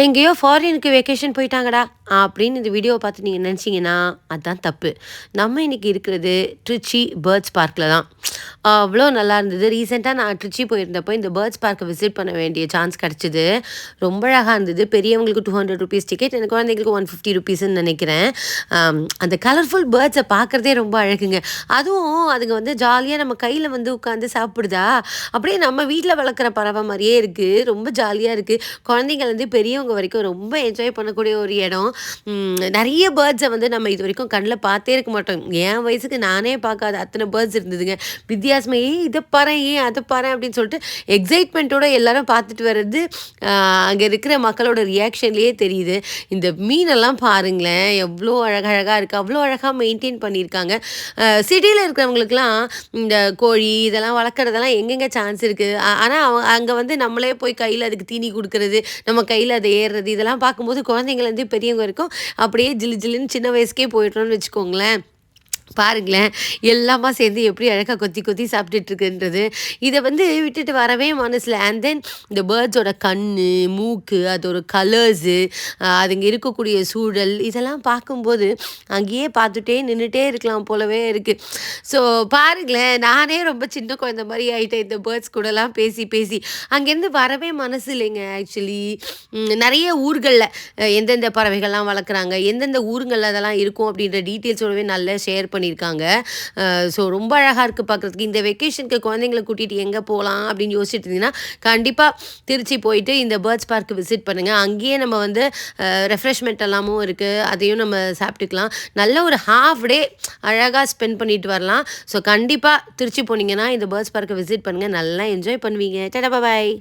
எங்கேயோ ஃபாரினுக்கு வெக்கேஷன் போயிட்டாங்கடா அப்படின்னு இந்த வீடியோவை பார்த்து நீங்கள் நினச்சிங்கன்னா அதுதான் தப்பு. நம்ம இன்னைக்கு இருக்கிறது ட்ரிச்சி பேர்ட்ஸ் பார்க்கில் தான். அவ்வளோ நல்லா இருந்தது. ரீசெண்டாக நான் ட்ரிச்சி போயிருந்தப்போ இந்த பேர்ட்ஸ் பார்க்கை விசிட் பண்ண வேண்டிய சான்ஸ் கிடச்சிது. ரொம்ப அழகாக இருந்தது. பெரியவங்களுக்கு ₹200 டிக்கெட், எனக்கு குழந்தைங்களுக்கு ₹150ன்னு நினைக்கிறேன். அந்த கலர்ஃபுல் பேர்ட்ஸை பார்க்குறதே ரொம்ப அழகுங்க. அதுவும் அதுங்க வந்து ஜாலியாக நம்ம கையில் வந்து உட்காந்து சாப்பிடுதா, அப்படியே நம்ம வீட்டில் வளர்க்குற பறவை மாதிரியே இருக்குது. ரொம்ப ஜாலியாக இருக்குது. குழந்தைங்கள்லேருந்து பெரியவங்க வரைக்கும் ரொம்ப என்ஜாய் பண்ணக்கூடிய ஒரு இடம். நிறைய பேர்ட்ஸை வந்து நம்ம இது வரைக்கும் கண்ணில் பார்த்தே இருக்க மாட்டோம். என் வயசுக்கு நானே பார்க்காத அத்தனை பேர்ட்ஸ் இருந்ததுங்க. வித்தியாசமாக இதை பாரு, அதை பாரு அப்படின்னு சொல்லிட்டு எக்ஸைட்மெண்ட்டோட எல்லாரும் பார்த்துட்டு வர்றது அங்கே இருக்கிற மக்களோட ரியாக்ஷன்லேயே தெரியுது. இந்த மீனெல்லாம் பாருங்களேன், எவ்வளோ அழகழகாக இருக்குது. அவ்வளோ அழகாக மெயின்டைன் பண்ணியிருக்காங்க. சிட்டியில் இருக்கிறவங்களுக்குலாம் இந்த கோழி இதெல்லாம் வளர்க்குறதெல்லாம் எங்கெங்கே சான்ஸ் இருக்குது. ஆனால் அங்கே வந்து நம்மளே போய் கையில் அதுக்கு தீனி கொடுக்கறது, நம்ம கையில் அதை ஏறுறது, இதெல்லாம் பார்க்கும்போது குழந்தைங்கள்லேருந்து பெரியவங்க வரைக்கும் அப்படியே ஜில்லு ஜில்லுன்னு சின்ன வயசுக்கே போய்ட்டோம்னு வச்சுக்கோங்களேன். பாருங்களேன், எல்லாமா சேர்ந்து எப்படி அழகாக கொத்தி கொத்தி சாப்பிட்டுட்ருக்குன்றது. இதை வந்து விட்டுட்டு வரவே மனசில். அண்ட் தென் இந்த பேர்ட்ஸோட கண், மூக்கு, அதோட கலர்ஸு, அதுங்க இருக்கக்கூடிய சூழல், இதெல்லாம் பார்க்கும்போது அங்கேயே பார்த்துட்டே நின்றுட்டே இருக்கலாம் போலவே இருக்குது. ஸோ பாருங்களேன், நானே ரொம்ப சின்ன குழந்த மாதிரி ஆகிட்டேன் இந்த பேர்ட்ஸ் கூடலாம் பேசி பேசி. அங்கேருந்து வரவே மனசு இல்லைங்க. ஆக்சுவலி நிறைய ஊர்களில் எந்தெந்த பறவைகள்லாம் வளர்க்குறாங்க, எந்தெந்த ஊருங்களில் அதெல்லாம் இருக்கும் அப்படின்ற டீட்டெயில்ஸோடவே நல்லா ஷேர் பண்ணியிருக்காங்க. ஸோ ரொம்ப அழகாக இருக்குது பார்க்குறதுக்கு. இந்த வெக்கேஷனுக்கு குழந்தைங்களை கூட்டிகிட்டு எங்கே போகலாம் அப்படின்னு யோசிச்சுட்டு இருந்தீங்கன்னா கண்டிப்பாக திருச்சி போயிட்டு இந்த பேர்ட்ஸ் பார்க்கு விசிட் பண்ணுங்கள். அங்கேயே நம்ம வந்து ரெஃப்ரெஷ்மெண்ட் எல்லாமும் இருக்குது, அதையும் நம்ம சாப்பிட்டுக்கலாம். நல்ல ஒரு ஹாஃப் டே அழகாக ஸ்பெண்ட் பண்ணிட்டு வரலாம். ஸோ கண்டிப்பாக திருச்சி போனீங்கன்னா இந்த பேர்ட்ஸ் பார்க்கை விசிட் பண்ணுங்கள், நல்லா என்ஜாய் பண்ணுவீங்க. டாடா பாய்.